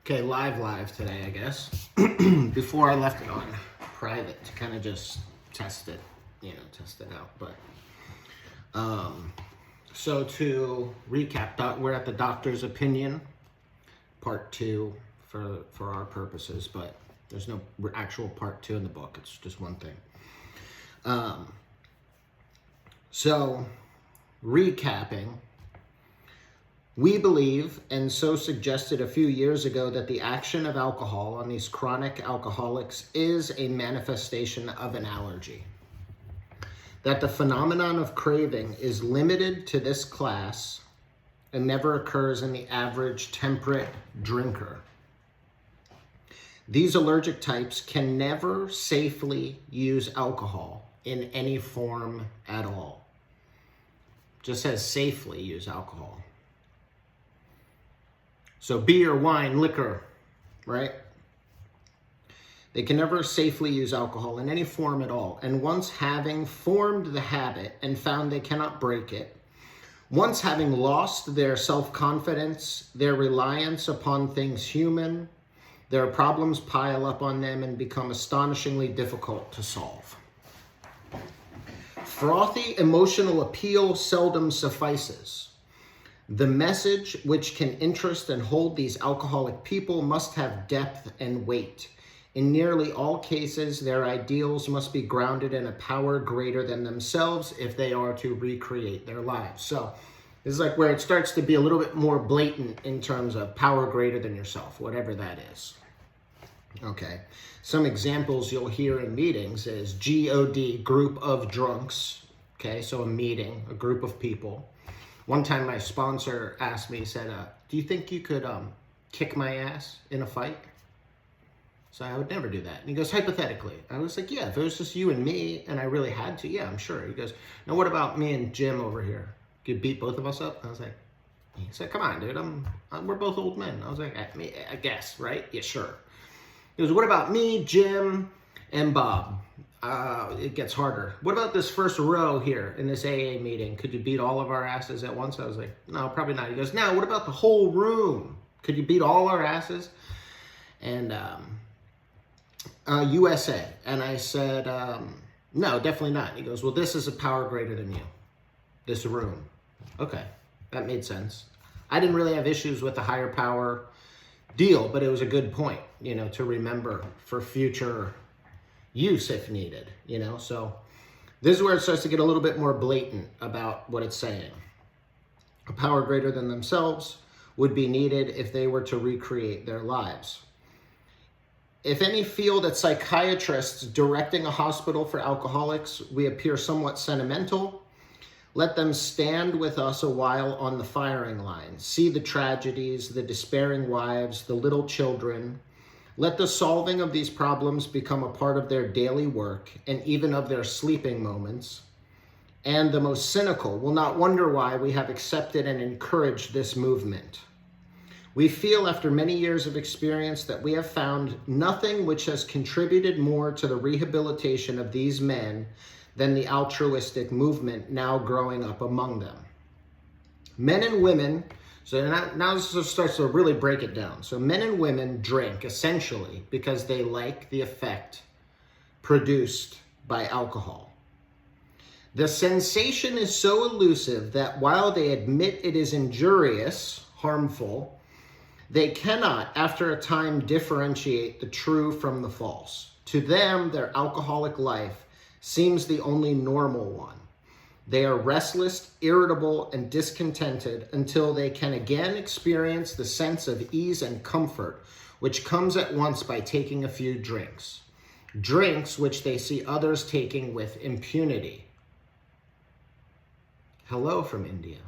Okay, live today, I guess. Before I left it on private to kind of just test it, test it out. But so to recap, we're at the doctor's opinion, part 2 for our purposes, but there's no actual part 2 in the book. It's just one thing. So recapping. We believe, and so suggested a few years ago, that the action of alcohol on these chronic alcoholics is a manifestation of an allergy. That the phenomenon of craving is limited to this class and never occurs in the average temperate drinker. These allergic types can never safely use alcohol in any form at all. Just says safely use alcohol. So beer, wine, liquor, right? They can never safely use alcohol in any form at all. And once having formed the habit and found they cannot break it, once having lost their self-confidence, their reliance upon things human, their problems pile up on them and become astonishingly difficult to solve. Frothy emotional appeal seldom suffices. The message which can interest and hold these alcoholic people must have depth and weight. In nearly all cases, their ideals must be grounded in a power greater than themselves if they are to recreate their lives. So this is like where it starts to be a little bit more blatant in terms of power greater than yourself, whatever that is. Okay. Some examples you'll hear in meetings is GOD, group of drunks. Okay, so a meeting, a group of people. One time my sponsor asked me, he said, do you think you could kick my ass in a fight? So I would never do that. And he goes, hypothetically. I was like, yeah, if it was just you and me and I really had to, yeah, I'm sure. He goes, now what about me and Jim over here? Could you beat both of us up? I was like, he said, come on, dude, we're both old men. I was like, I guess, right? Yeah, sure. He goes, what about me, Jim, and Bob? It gets harder. What about this first row here in this AA meeting? Could you beat all of our asses at once? I was like, no, probably not. He goes, now, what about the whole room? Could you beat all our asses? And USA. And I said, no, definitely not. He goes, well, this is a power greater than you. This room. Okay, that made sense. I didn't really have issues with the higher power deal, but it was a good point, to remember for future use if needed, so this is where it starts to get a little bit more blatant about what it's saying. A power greater than themselves would be needed if they were to recreate their lives. If any feel that psychiatrists directing a hospital for alcoholics, we appear somewhat sentimental, let them stand with us a while on the firing line, see the tragedies, the despairing wives, the little children. Let the solving of these problems become a part of their daily work and even of their sleeping moments. And the most cynical will not wonder why we have accepted and encouraged this movement. We feel after many years of experience that we have found nothing which has contributed more to the rehabilitation of these men than the altruistic movement now growing up among them. Men and women. So now this starts to really break it down. So men and women drink essentially because they like the effect produced by alcohol. The sensation is so elusive that while they admit it is injurious, harmful, they cannot, after a time, differentiate the true from the false. To them, their alcoholic life seems the only normal one. They are restless, irritable, and discontented until they can again experience the sense of ease and comfort, which comes at once by taking a few drinks. Drinks which they see others taking with impunity. Hello from India.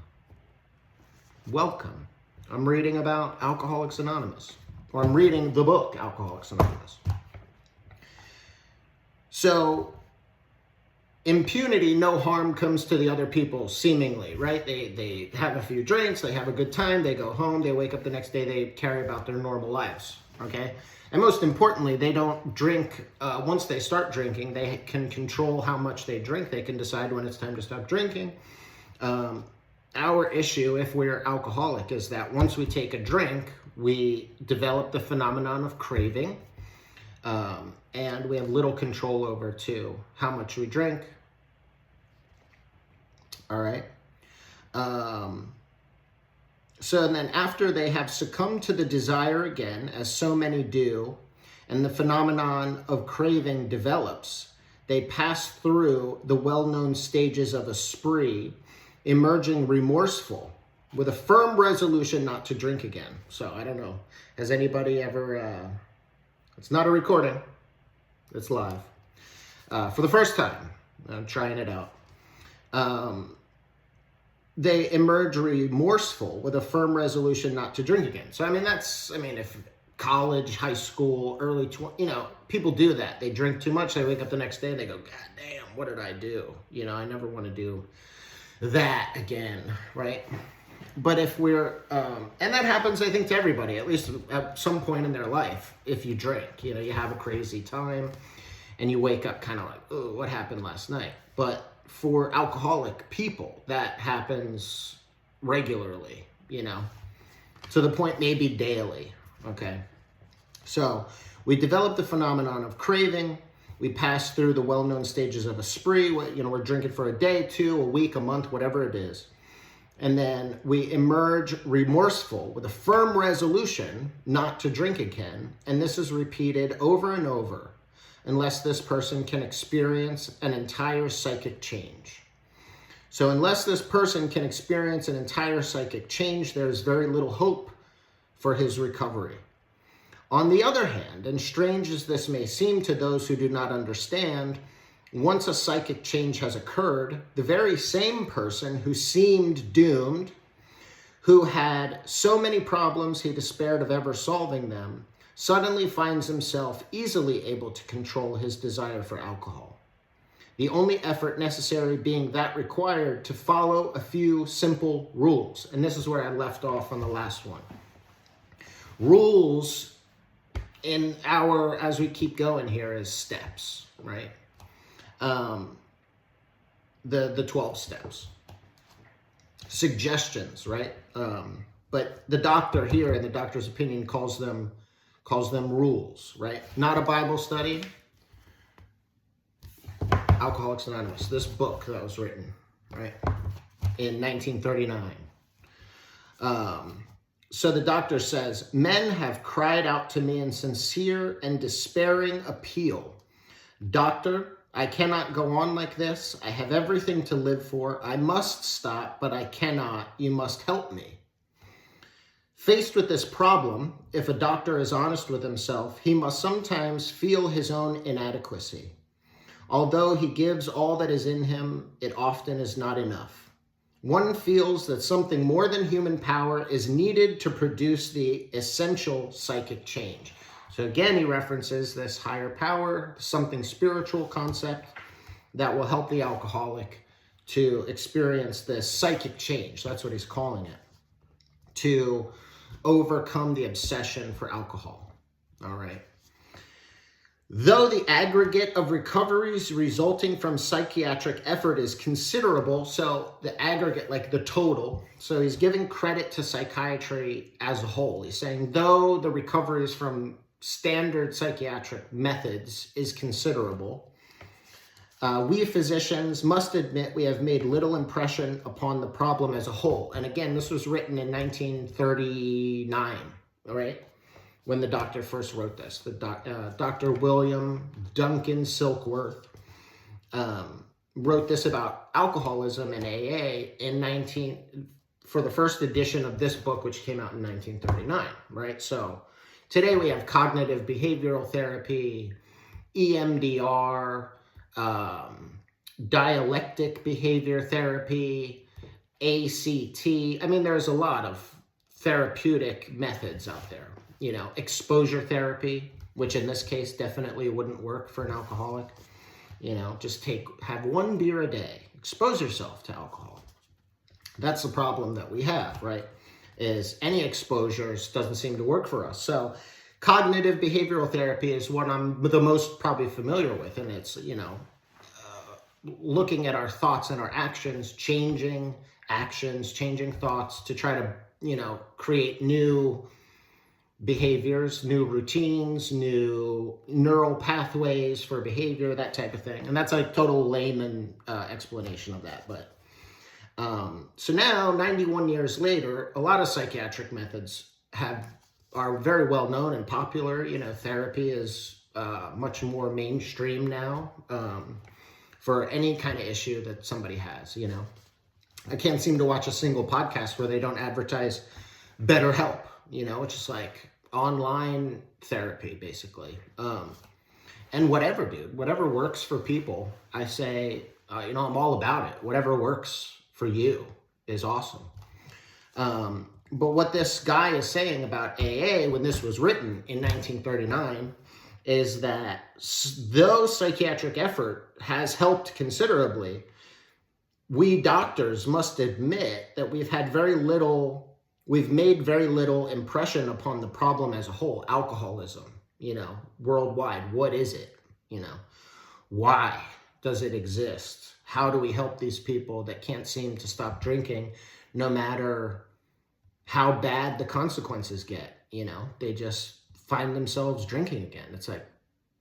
Welcome. I'm reading about Alcoholics Anonymous, or I'm reading the book Alcoholics Anonymous. So, impunity, no harm comes to the other people, seemingly, right? They have a few drinks, they have a good time, they go home, they wake up the next day, they carry about their normal lives, okay? And most importantly, they don't drink, once they start drinking, they can control how much they drink, they can decide when it's time to stop drinking. Our issue, if we're alcoholic, is that once we take a drink, we develop the phenomenon of craving, and we have little control over, too, how much we drink. All right. So then after they have succumbed to the desire again, as so many do, and the phenomenon of craving develops, they pass through the well-known stages of a spree, emerging remorseful, with a firm resolution not to drink again. So I don't know, has anybody ever, it's not a recording, it's live. For the first time, I'm trying it out. They emerge remorseful with a firm resolution not to drink again. So, if college, high school, early 20, people do that. They drink too much. They wake up the next day and they go, God damn, what did I do? I never want to do that again, right? But if we're, and that happens, I think, to everybody, at least at some point in their life, if you drink, you have a crazy time and you wake up kind of like, oh, what happened last night? But for alcoholic people, that happens regularly, to the point maybe daily, okay? So we develop the phenomenon of craving. We pass through the well-known stages of a spree. We're drinking for a day, 2, a week, a month, whatever it is. And then we emerge remorseful with a firm resolution not to drink again. And this is repeated over and over unless this person can experience an entire psychic change. So unless this person can experience an entire psychic change, there's very little hope for his recovery. On the other hand, and strange as this may seem to those who do not understand, once a psychic change has occurred, the very same person who seemed doomed, who had so many problems he despaired of ever solving them, suddenly finds himself easily able to control his desire for alcohol. The only effort necessary being that required to follow a few simple rules. And this is where I left off on the last one. Rules in our, as we keep going here, is steps, right? The 12 steps. Suggestions, right? But the doctor here, in the doctor's opinion, calls them rules, right? Not a Bible study. Alcoholics Anonymous, this book that was written, right, in 1939. So the doctor says, men have cried out to me in sincere and despairing appeal. Doctor, I cannot go on like this. I have everything to live for. I must stop, but I cannot. You must help me. Faced with this problem, if a doctor is honest with himself, he must sometimes feel his own inadequacy. Although he gives all that is in him, it often is not enough. One feels that something more than human power is needed to produce the essential psychic change. So again, he references this higher power, something spiritual concept that will help the alcoholic to experience this psychic change. That's what he's calling it. To overcome the obsession for alcohol. All right. Though the aggregate of recoveries resulting from psychiatric effort is considerable, so the aggregate, like the total, so he's giving credit to psychiatry as a whole. He's saying, though the recoveries from standard psychiatric methods is considerable, we physicians must admit we have made little impression upon the problem as a whole. And again, this was written in 1939, all right? When the doctor first wrote this. Dr. William Duncan Silkworth wrote this about alcoholism and AA for the first edition of this book, which came out in 1939, right? So today we have cognitive behavioral therapy, EMDR, dialectic behavior therapy, ACT. I mean, there's a lot of therapeutic methods out there. Exposure therapy, which in this case definitely wouldn't work for an alcoholic. Just have one beer a day. Expose yourself to alcohol. That's the problem that we have, right? Is any exposures doesn't seem to work for us. So cognitive behavioral therapy is what I'm the most probably familiar with. And it's, looking at our thoughts and our actions, changing thoughts to try to, create new behaviors, new routines, new neural pathways for behavior, that type of thing. And that's a total layman explanation of that. But so now, 91 years later, a lot of psychiatric methods are very well known and popular. You know, therapy is much more mainstream now for any kind of issue that somebody has. You know, I can't seem to watch a single podcast where they don't advertise BetterHelp. You know, it's just like online therapy, basically. And whatever, dude, whatever works for people, I say, you know, I'm all about it. Whatever works for you is awesome. But what this guy is saying about AA when this was written in 1939 is that though psychiatric effort has helped considerably, we doctors must admit that we've made very little impression upon the problem as a whole. Alcoholism, you know, worldwide. What is it? You know, why does it exist? How do we help these people that can't seem to stop drinking no matter how bad the consequences get? You know, they just find themselves drinking again. It's like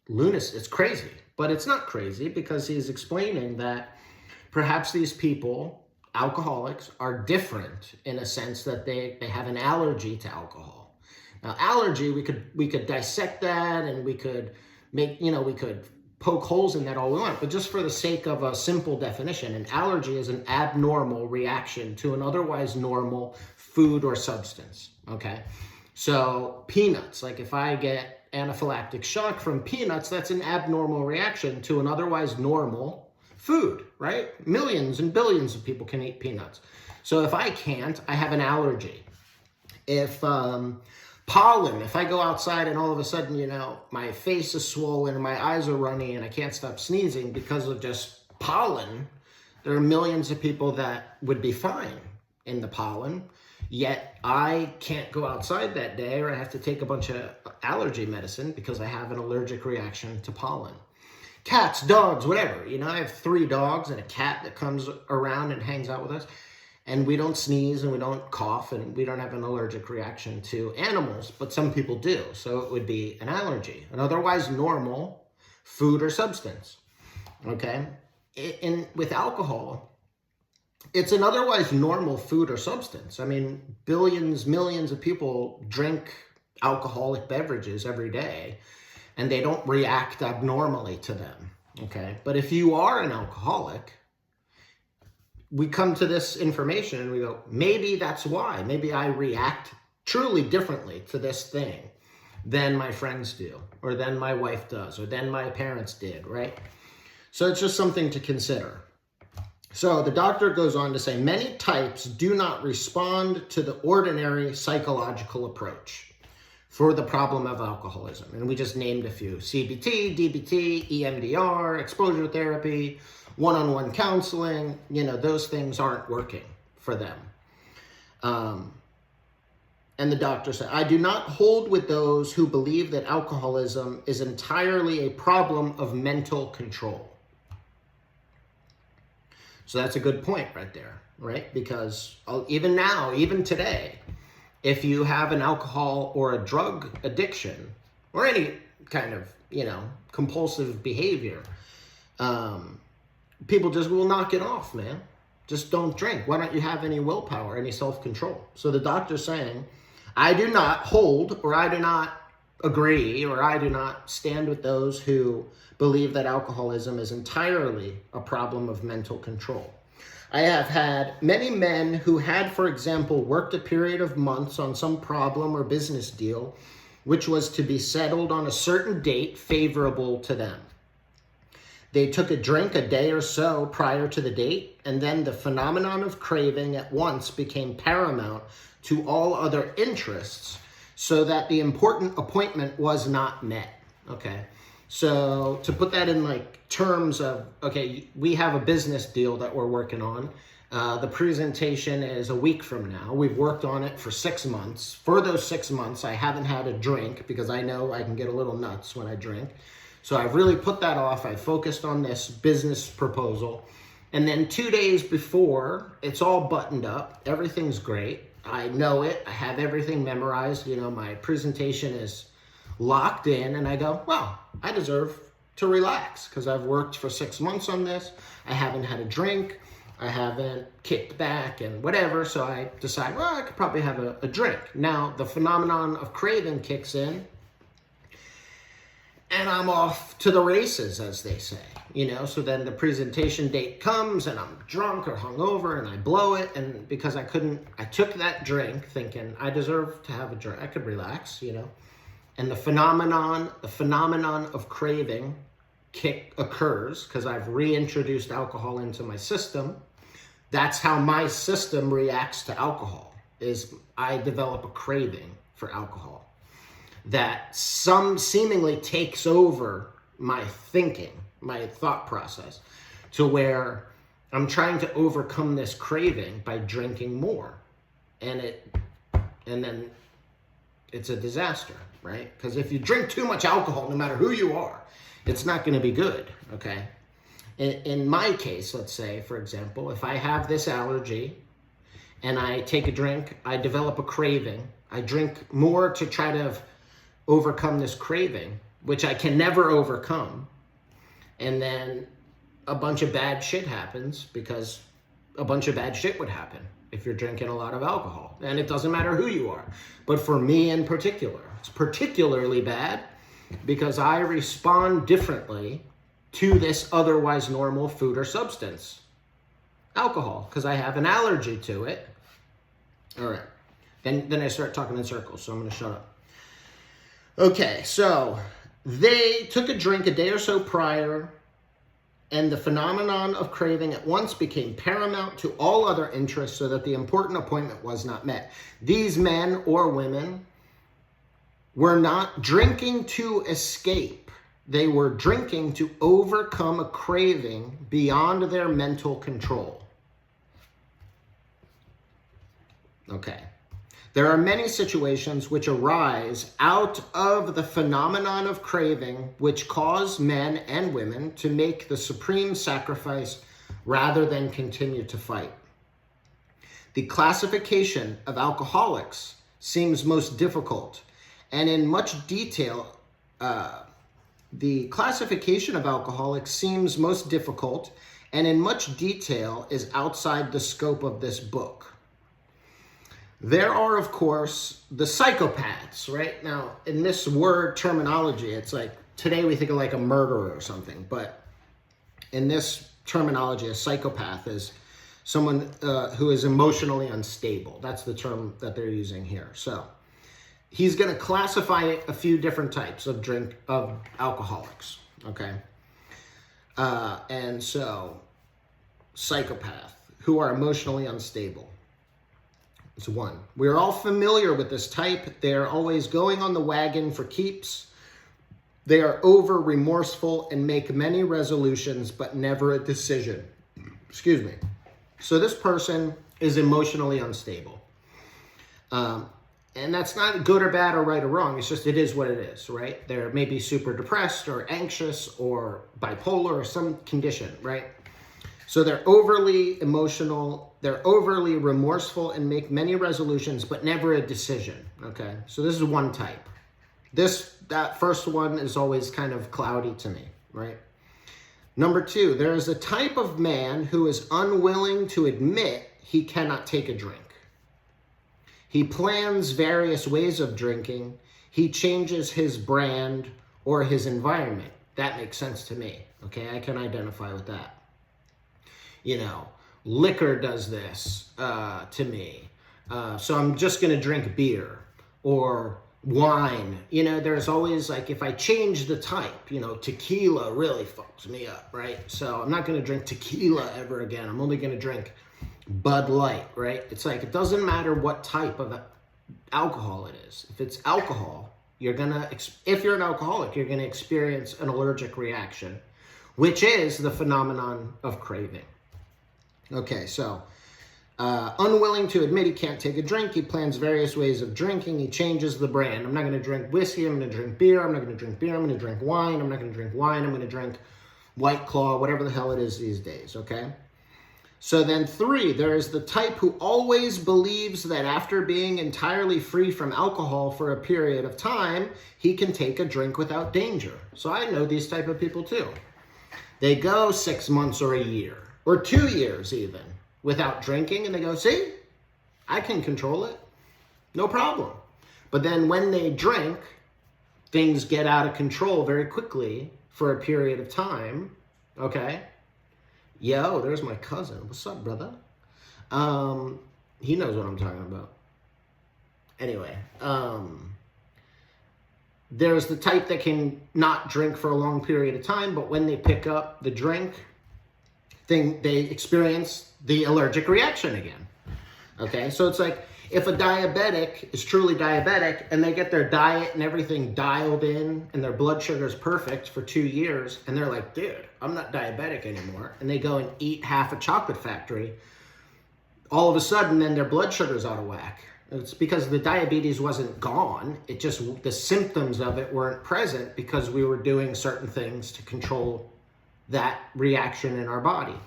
lunacy. It's crazy, but it's not crazy because he's explaining that perhaps these people, alcoholics, are different in a sense that they have an allergy to alcohol. Now, allergy, we could dissect that and we could poke holes in that all we want, but just for the sake of a simple definition, an allergy is an abnormal reaction to an otherwise normal food or substance, okay? So peanuts, like if I get anaphylactic shock from peanuts, that's an abnormal reaction to an otherwise normal food, right? Millions and billions of people can eat peanuts. So if I can't, I have an allergy. If pollen, if I go outside and all of a sudden, you know, my face is swollen and my eyes are runny and I can't stop sneezing because of just pollen, there are millions of people that would be fine in the pollen, yet I can't go outside that day or I have to take a bunch of allergy medicine because I have an allergic reaction to pollen. Cats, dogs, whatever. You know, I have 3 dogs and a cat that comes around and hangs out with us. And we don't sneeze and we don't cough and we don't have an allergic reaction to animals, but some people do. So it would be an allergy, an otherwise normal food or substance, okay? With alcohol, it's an otherwise normal food or substance. I mean, billions, millions of people drink alcoholic beverages every day and they don't react abnormally to them, okay? But if you are an alcoholic, we come to this information and we go, maybe that's why. Maybe I react truly differently to this thing than my friends do, or than my wife does, or than my parents did, right? So it's just something to consider. So the doctor goes on to say, many types do not respond to the ordinary psychological approach for the problem of alcoholism. And we just named a few: CBT, DBT, EMDR, exposure therapy, one-on-one counseling. You know, those things aren't working for them. And the doctor said, I do not hold with those who believe that alcoholism is entirely a problem of mental control. So that's a good point right there, right? Because even now, even today, if you have an alcohol or a drug addiction or any kind of, you know, compulsive behavior, people just will knock it off, man. Just don't drink. Why don't you have any willpower, any self-control? So the doctor's saying, I do not hold, or I do not agree, or I do not stand with those who believe that alcoholism is entirely a problem of mental control. I have had many men who had, for example, worked a period of months on some problem or business deal, which was to be settled on a certain date favorable to them. They took a drink a day or so prior to the date, and then the phenomenon of craving at once became paramount to all other interests, so that the important appointment was not met. Okay, so to put that in like terms of, okay, we have a business deal that we're working on. The presentation is a week from now. We've worked on it for 6 months. For those 6 months, I haven't had a drink because I know I can get a little nuts when I drink. So I've really put that off. I focused on this business proposal. And then 2 days before, it's all buttoned up. Everything's great. I know it. I have everything memorized. You know, my presentation is locked in, and I go, well, I deserve to relax because I've worked for 6 months on this. I haven't had a drink. I haven't kicked back and whatever. So I decide, well, I could probably have a drink. Now, the phenomenon of craving kicks in, and I'm off to the races, as they say, you know. So then the presentation date comes, and I'm drunk or hungover, and I blow it. And because I took that drink thinking I deserve to have a drink. I could relax, you know. And the phenomenon of craving occurs because I've reintroduced alcohol into my system. That's how my system reacts to alcohol, is I develop a craving for alcohol that seemingly takes over my thinking, my thought process, to where I'm trying to overcome this craving by drinking more. And then it's a disaster, right? Because if you drink too much alcohol, no matter who you are, it's not going to be good, okay? In my case, let's say, for example, if I have this allergy and I take a drink, I develop a craving, I drink more to try to overcome this craving, which I can never overcome, and then a bunch of bad shit happens, because a bunch of bad shit would happen if you're drinking a lot of alcohol. And it doesn't matter who you are. But for me in particular, it's particularly bad because I respond differently to this otherwise normal food or substance, alcohol, because I have an allergy to it. All right. Then I start talking in circles, so I'm going to shut up. Okay, so they took a drink a day or so prior, and the phenomenon of craving at once became paramount to all other interests, so that the important appointment was not met. These men or women were not drinking to escape. They were drinking to overcome a craving beyond their mental control. Okay. There are many situations which arise out of the phenomenon of craving, which cause men and women to make the supreme sacrifice rather than continue to fight. The classification of alcoholics seems most difficult, and in much detail, is outside the scope of this book. There are, of course, the psychopaths, right? Now, in this word terminology, it's like, today we think of like a murderer or something, but in this terminology, a psychopath is someone who is emotionally unstable. That's the term that they're using here. So he's going to classify a few different types of alcoholics, okay? And so, psychopath, who are emotionally unstable. It's one. We're all familiar with this type. They are always going on the wagon for keeps. They are over remorseful and make many resolutions, but never a decision. Excuse me. So this person is emotionally unstable. And that's not good or bad or right or wrong. It's just, it is what it is, right? They're maybe super depressed or anxious or bipolar or some condition, right? So they're overly emotional, they're overly remorseful and make many resolutions, but never a decision, okay? So this is one type. That first one is always kind of cloudy to me, right? Number two, there is a type of man who is unwilling to admit he cannot take a drink. He plans various ways of drinking. He changes his brand or his environment. That makes sense to me, okay? I can identify with that. You know, liquor does this to me. So I'm just going to drink beer or wine. You know, there's always like, if I change the type, you know, tequila really fucks me up, right? So I'm not going to drink tequila ever again. I'm only going to drink Bud Light, right? It's like, it doesn't matter what type of alcohol it is. If it's alcohol, if you're an alcoholic, you're going to experience an allergic reaction, which is the phenomenon of craving. Okay, so unwilling to admit he can't take a drink. He plans various ways of drinking. He changes the brand. I'm not going to drink whiskey. I'm going to drink beer. I'm not going to drink beer. I'm going to drink wine. I'm not going to drink wine. I'm going to drink White Claw, whatever the hell it is these days, okay? So then 3, there is the type who always believes that after being entirely free from alcohol for a period of time, he can take a drink without danger. So I know these type of people too. They go 6 months or a year, or 2 years even, without drinking, and they go, see, I can control it, no problem. But then when they drink, things get out of control very quickly for a period of time, okay? Yo, there's my cousin. What's up, brother? He knows what I'm talking about. Anyway, there's the type that can not drink for a long period of time, but when they pick up the drink, they experience the allergic reaction again. Okay, so it's like if a diabetic is truly diabetic and they get their diet and everything dialed in and their blood sugar is perfect for 2 years, and they're like, dude, I'm not diabetic anymore, and they go and eat half a chocolate factory, all of a sudden then their blood sugar's out of whack. It's because the diabetes wasn't gone. It just, the symptoms of it weren't present because we were doing certain things to control that reaction in our body.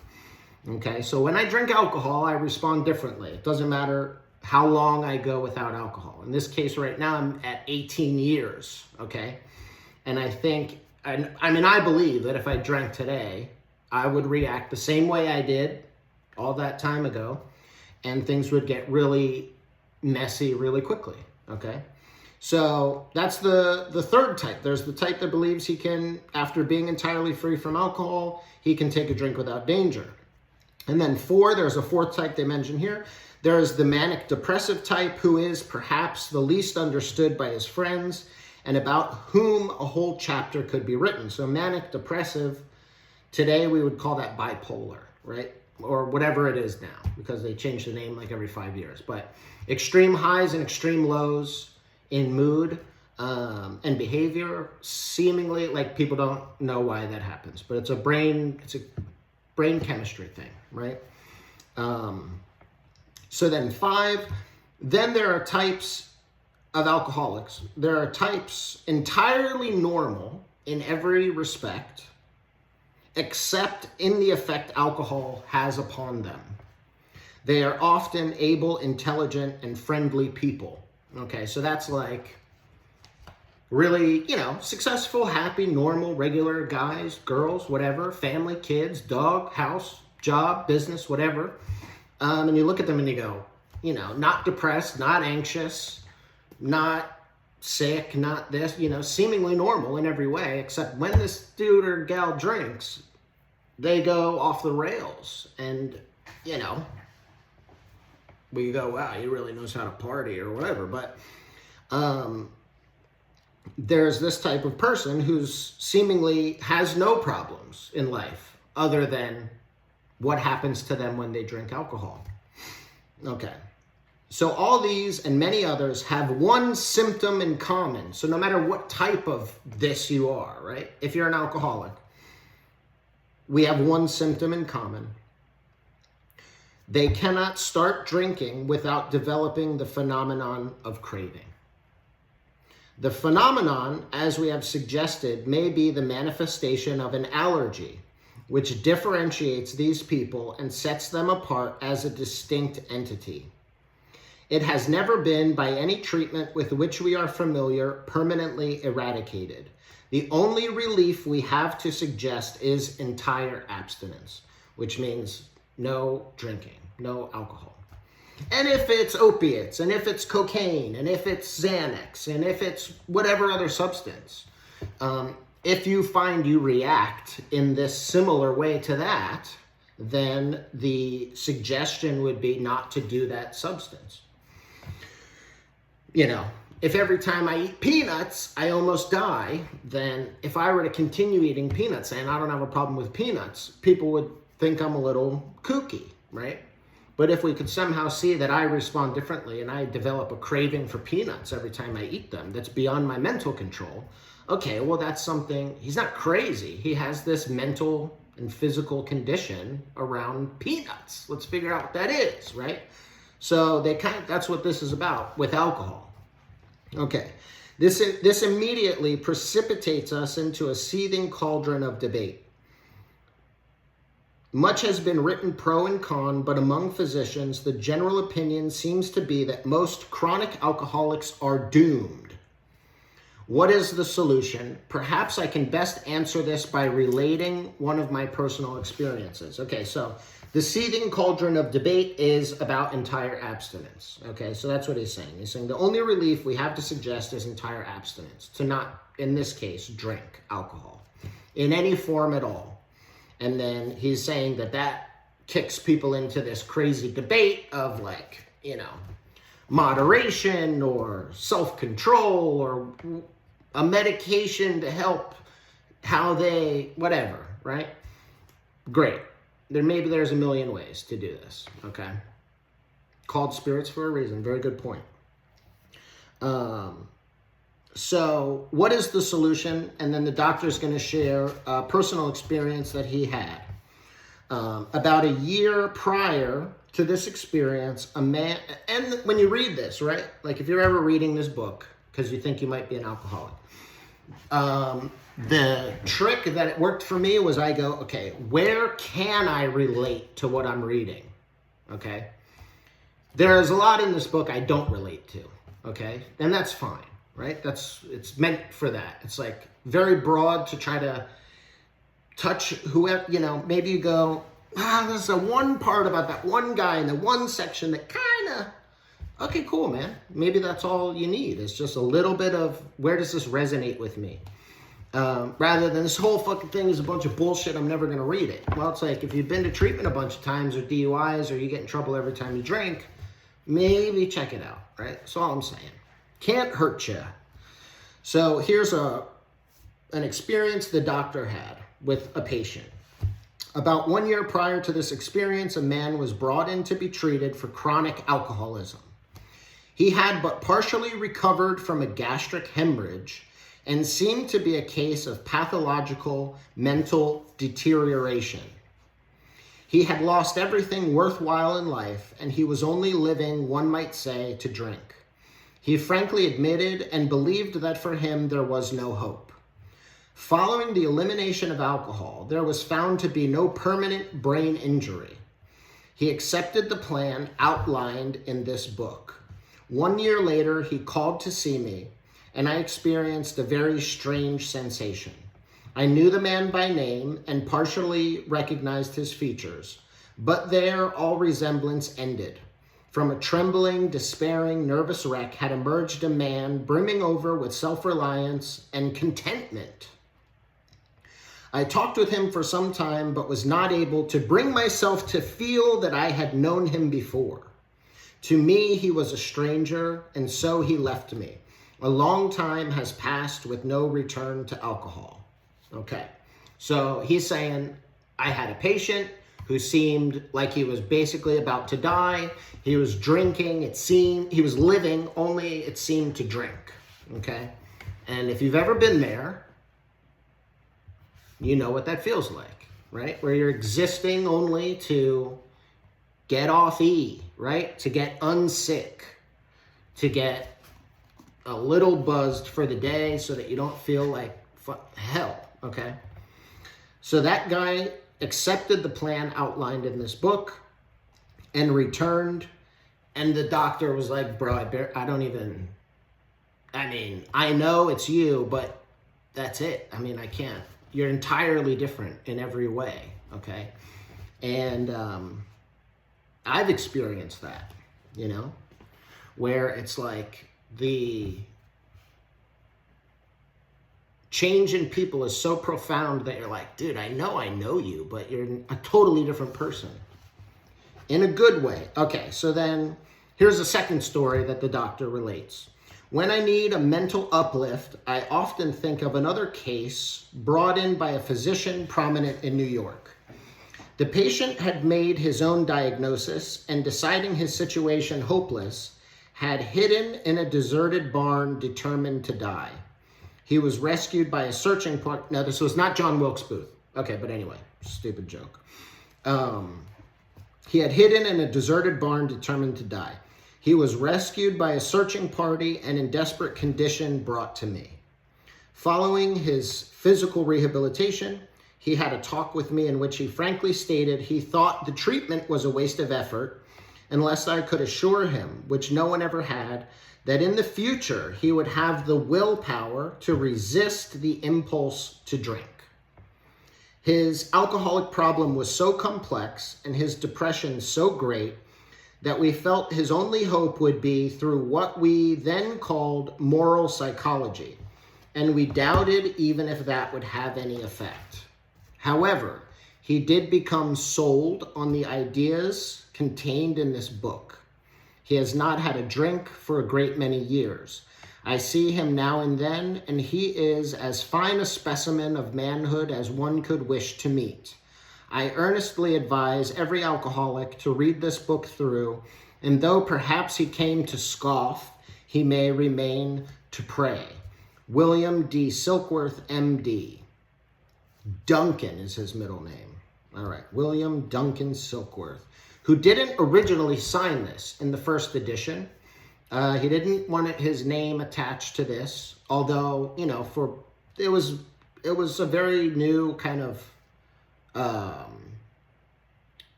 Okay, so when I drink alcohol, I respond differently. It doesn't matter how long I go without alcohol. In this case right now, I'm at 18 years, okay? And I think, I believe that if I drank today, I would react the same way I did all that time ago, and things would get really messy really quickly, okay? So that's the third type. There's the type that believes he can, after being entirely free from alcohol, he can take a drink without danger. And then 4, there's a 4th type they mention here. There is the manic depressive type, who is perhaps the least understood by his friends and about whom a whole chapter could be written. So manic depressive, today we would call that bipolar, right? Or whatever it is now, because they change the name like every 5 years. But extreme highs and extreme lows in mood and behavior, seemingly, like, people don't know why that happens, but it's a brain chemistry thing, right? So then 5, then there are types of alcoholics. There are types entirely normal in every respect, except in the effect alcohol has upon them. They are often able, intelligent, and friendly people. Okay, so that's like really, successful, happy, normal, regular guys, girls, whatever, family, kids, dog, house, job, business, whatever. And you look at them and you go, not depressed, not anxious, not sick, not this, seemingly normal in every way, except when this dude or gal drinks, they go off the rails. And, we go, wow, he really knows how to party or whatever. But there's this type of person who's seemingly has no problems in life other than what happens to them when they drink alcohol. Okay. So all these and many others have one symptom in common. So no matter what type of this you are, right? If you're an alcoholic, we have one symptom in common. They cannot start drinking without developing the phenomenon of craving. The phenomenon, as we have suggested, may be the manifestation of an allergy, which differentiates these people and sets them apart as a distinct entity. It has never been, by any treatment with which we are familiar, permanently eradicated. The only relief we have to suggest is entire abstinence, which means no drinking, no alcohol. And if it's opiates, and if it's cocaine, and if it's Xanax, and if it's whatever other substance, if you find you react in this similar way to that, then the suggestion would be not to do that substance. If every time I eat peanuts, I almost die, then if I were to continue eating peanuts, and I don't have a problem with peanuts, people would think I'm a little kooky, right? But if we could somehow see that I respond differently and I develop a craving for peanuts every time I eat them, that's beyond my mental control, okay, well, that's something, he's not crazy. He has this mental and physical condition around peanuts. Let's figure out what that is, right? So that's what this is about with alcohol. Okay, this immediately precipitates us into a seething cauldron of debate. Much has been written pro and con, but among physicians, the general opinion seems to be that most chronic alcoholics are doomed. What is the solution? Perhaps I can best answer this by relating one of my personal experiences. Okay, so the seething cauldron of debate is about entire abstinence. Okay, so that's what he's saying. He's saying the only relief we have to suggest is entire abstinence, to not, in this case, drink alcohol in any form at all. And then he's saying that that kicks people into this crazy debate of like, you know, moderation or self-control or a medication to help how they, whatever, right? Great. Maybe there's a million ways to do this, okay? Called spirits for a reason. Very good point. So what is the solution? And then the doctor's going to share a personal experience that he had. About a year prior to this experience, a man, and when you read this, right? Like if you're ever reading this book because you think you might be an alcoholic, the trick that it worked for me was I go, okay, where can I relate to what I'm reading? Okay. There's a lot in this book I don't relate to. Okay. And that's fine. Right? It's meant for that. It's like very broad to try to touch whoever, you know, maybe you go, there's a one part about that one guy in the one section that kind of, okay, cool, man. Maybe that's all you need. It's just a little bit of where does this resonate with me? Rather than this whole fucking thing is a bunch of bullshit, I'm never going to read it. Well, it's like if you've been to treatment a bunch of times or DUIs or you get in trouble every time you drink, maybe check it out, right? That's all I'm saying. Can't hurt you. So here's an experience the doctor had with a patient. About 1 year prior to this experience, a man was brought in to be treated for chronic alcoholism. He had but partially recovered from a gastric hemorrhage and seemed to be a case of pathological mental deterioration. He had lost everything worthwhile in life, and he was only living, one might say, to drink. He frankly admitted and believed that for him there was no hope. Following the elimination of alcohol, there was found to be no permanent brain injury. He accepted the plan outlined in this book. 1 year later, he called to see me, and I experienced a very strange sensation. I knew the man by name and partially recognized his features, but there all resemblance ended. From a trembling, despairing, nervous wreck had emerged a man brimming over with self-reliance and contentment. I talked with him for some time, but was not able to bring myself to feel that I had known him before. To me, he was a stranger, and so he left me. A long time has passed with no return to alcohol. Okay, so he's saying, I had a patient who seemed like he was basically about to die. He was drinking, it seemed, he was living, only it seemed to drink, okay? And if you've ever been there, you know what that feels like, right? Where you're existing only to get off E, right? To get unsick, to get a little buzzed for the day so that you don't feel like hell, okay? So that guy accepted the plan outlined in this book and returned, and the doctor was like, bro, I know it's you, but that's it. I mean, I can't. You're entirely different in every way, okay? And I've experienced that, you know, where it's like the change in people is so profound that you're like, dude, I know you, but you're a totally different person in a good way. Okay, so then here's a second story that the doctor relates. When I need a mental uplift, I often think of another case brought in by a physician prominent in New York. The patient had made his own diagnosis and, deciding his situation hopeless, had hidden in a deserted barn determined to die. He was rescued by a searching party. Now, this was not John Wilkes Booth. Okay, but anyway, stupid joke. He had hidden in a deserted barn determined to die. He was rescued by a searching party and in desperate condition brought to me. Following his physical rehabilitation, he had a talk with me in which he frankly stated he thought the treatment was a waste of effort unless I could assure him, which no one ever had, that in the future he would have the willpower to resist the impulse to drink. His alcoholic problem was so complex and his depression so great that we felt his only hope would be through what we then called moral psychology, and we doubted even if that would have any effect. However, he did become sold on the ideas contained in this book. He has not had a drink for a great many years. I see him now and then, and he is as fine a specimen of manhood as one could wish to meet. I earnestly advise every alcoholic to read this book through, and though perhaps he came to scoff, he may remain to pray. William D. Silkworth, M.D. Duncan is his middle name. All right, William Duncan Silkworth, who didn't originally sign this in the first edition. He didn't want his name attached to this, although, you know, it was a very new kind of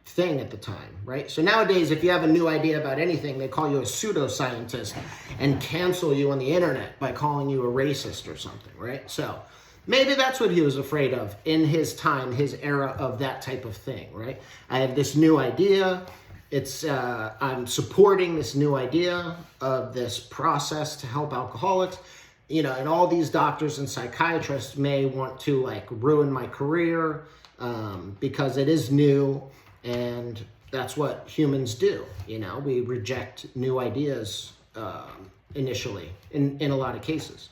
thing at the time, right? So nowadays, if you have a new idea about anything, they call you a pseudoscientist and cancel you on the internet by calling you a racist or something, right? So maybe that's what he was afraid of in his time, his era of that type of thing, right? I have this new idea. I'm supporting this new idea of this process to help alcoholics, you know, and all these doctors and psychiatrists may want to like ruin my career because it is new, and that's what humans do. You know, we reject new ideas initially in a lot of cases.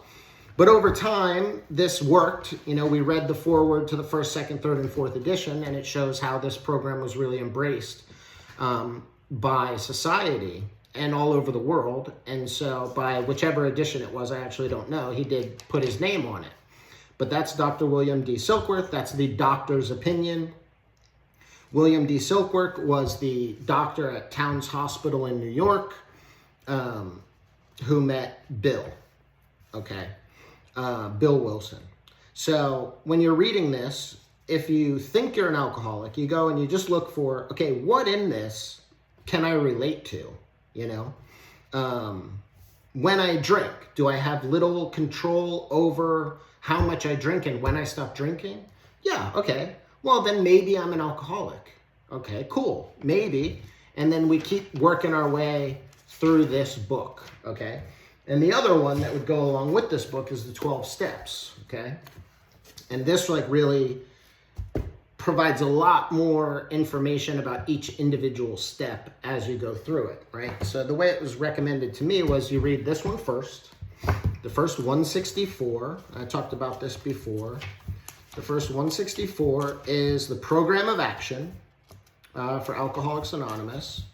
But over time, this worked. You know, we read the foreword to the first, second, third, and fourth edition, and it shows how this program was really embraced by society and all over the world. And so by whichever edition it was, I actually don't know, he did put his name on it. But that's Dr. William D. Silkworth. That's the doctor's opinion. William D. Silkworth was the doctor at Towns Hospital in New York who met Bill, okay? Bill Wilson. So when you're reading this, if you think you're an alcoholic, you go and you just look for, okay, what in this can I relate to, you know? When I drink, do I have little control over how much I drink and when I stop drinking? Yeah, okay. Well, then maybe I'm an alcoholic. Okay, cool, maybe. And then we keep working our way through this book, okay? And the other one that would go along with this book is the 12 steps, okay? And this like really provides a lot more information about each individual step as you go through it, right? So the way it was recommended to me was you read this one first, the first 164. I talked about this before. The first 164 is the program of action for Alcoholics Anonymous.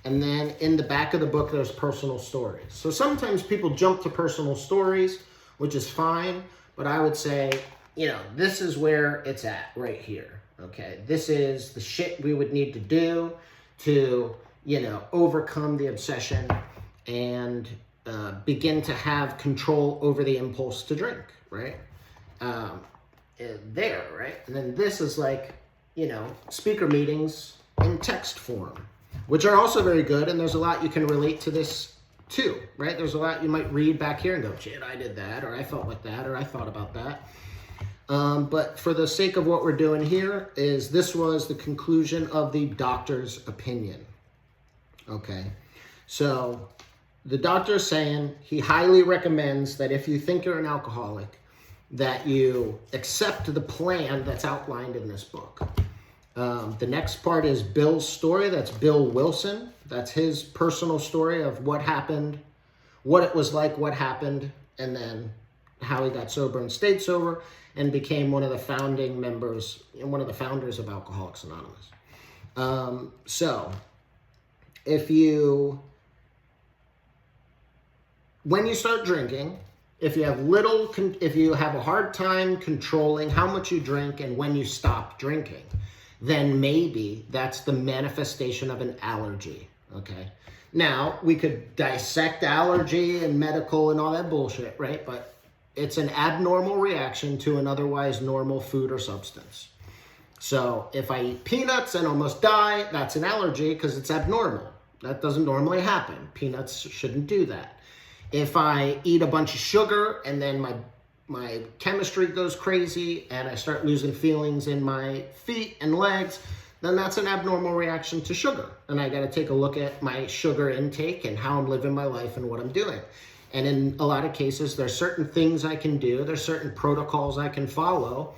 And then in the back of the book, there's personal stories. So sometimes people jump to personal stories, which is fine, but I would say, you know, this is where it's at right here. Okay, this is the shit we would need to do to, you know, overcome the obsession and begin to have control over the impulse to drink, right? There, right? And then this is like, you know, speaker meetings in text form, which are also very good. And there's a lot you can relate to this too, right? There's a lot you might read back here and go, shit, I did that, or I felt like that, or I thought about that. But for the sake of what we're doing here is this was the conclusion of the doctor's opinion. Okay. So the doctor is saying he highly recommends that if you think you're an alcoholic, that you accept the plan that's outlined in this book. The next part is Bill's story. That's Bill Wilson. That's his personal story of what happened, what it was like, what happened, and then how he got sober and stayed sober and became one of the founding members and one of the founders of Alcoholics Anonymous. So when you start drinking, if you have a hard time controlling how much you drink and when you stop drinking, then maybe that's the manifestation of an allergy, okay? Now, we could dissect allergy and medical and all that bullshit, right? But it's an abnormal reaction to an otherwise normal food or substance. So if I eat peanuts and almost die, that's an allergy because it's abnormal. That doesn't normally happen. Peanuts shouldn't do that. If I eat a bunch of sugar and then my chemistry goes crazy and I start losing feelings in my feet and legs, then that's an abnormal reaction to sugar. And I got to take a look at my sugar intake and how I'm living my life and what I'm doing. And in a lot of cases, there's certain things I can do. There's certain protocols I can follow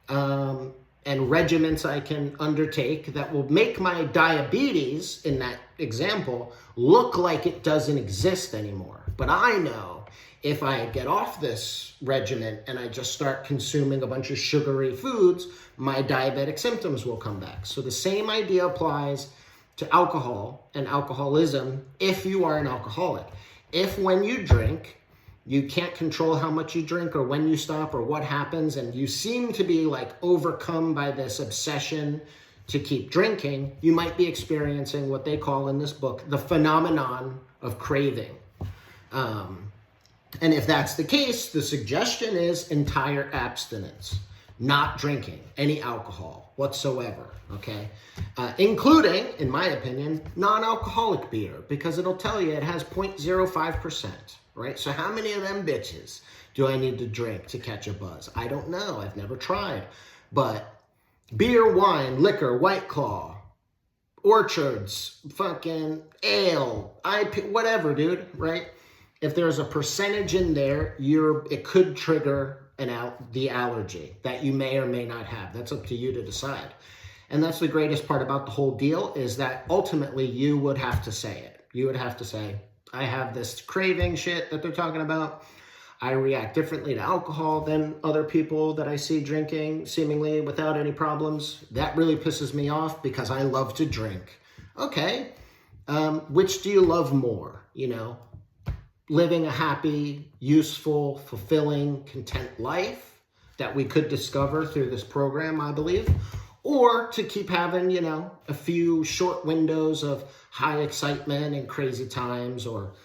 and regimens I can undertake that will make my diabetes, in that example, look like it doesn't exist anymore. But I know if I get off this regimen and I just start consuming a bunch of sugary foods, my diabetic symptoms will come back. So the same idea applies to alcohol and alcoholism if you are an alcoholic. If when you drink, you can't control how much you drink or when you stop or what happens, and you seem to be like overcome by this obsession to keep drinking, you might be experiencing what they call in this book the phenomenon of craving. And if that's the case, the suggestion is entire abstinence, not drinking any alcohol whatsoever, okay? Including, in my opinion, non-alcoholic beer, because it'll tell you it has 0.05%, right? So how many of them bitches do I need to drink to catch a buzz? I don't know. I've never tried. But beer, wine, liquor, White Claw, Orchards, fucking ale, IP, whatever, dude, right? If there's a percentage in there, it could trigger the allergy that you may or may not have. That's up to you to decide. And that's the greatest part about the whole deal, is that ultimately you would have to say it. You would have to say, I have this craving shit that they're talking about. I react differently to alcohol than other people that I see drinking seemingly without any problems. That really pisses me off because I love to drink. Okay, which do you love more? You know, living a happy, useful, fulfilling, content life that we could discover through this program, I believe, or to keep having, you know, a few short windows of high excitement and crazy times or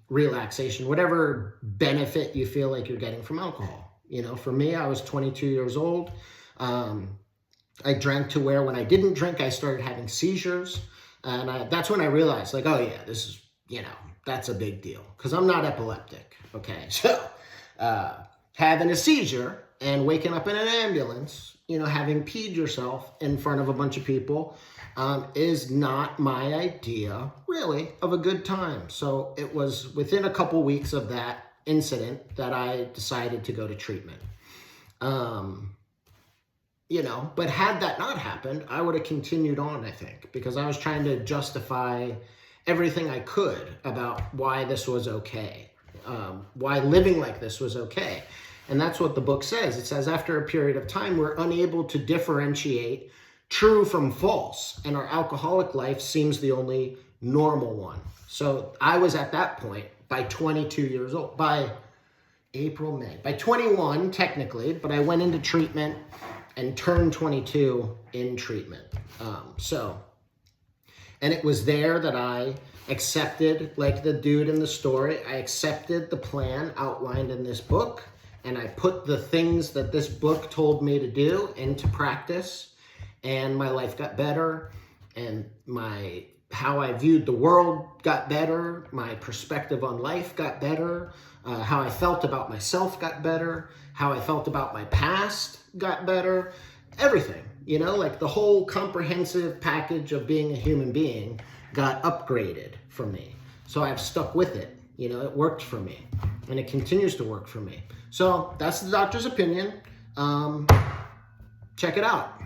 relaxation, whatever benefit you feel like you're getting from alcohol. You know, for me, I was 22 years old. I drank to where when I didn't drink, I started having seizures. And that's when I realized, like, oh yeah, this is, you know, that's a big deal because I'm not epileptic. Okay. So having a seizure and waking up in an ambulance, you know, having peed yourself in front of a bunch of people is not my idea, really, of a good time. So it was within a couple weeks of that incident that I decided to go to treatment. You know, but had that not happened, I would have continued on, I think, because I was trying to justify everything I could about why this was okay, why living like this was okay. And that's what the book says. It says after a period of time, we're unable to differentiate true from false, and our alcoholic life seems the only normal one. So I was at that point by 22 years old, by by 21 technically, but I went into treatment and turned 22 in treatment. And it was there that I accepted, like the dude in the story, I accepted the plan outlined in this book, and I put the things that this book told me to do into practice, and my life got better, and how I viewed the world got better, my perspective on life got better, how I felt about myself got better, how I felt about my past got better, everything. You know, like the whole comprehensive package of being a human being got upgraded for me. So I've stuck with it. You know, it worked for me and it continues to work for me. So that's the doctor's opinion. Check it out.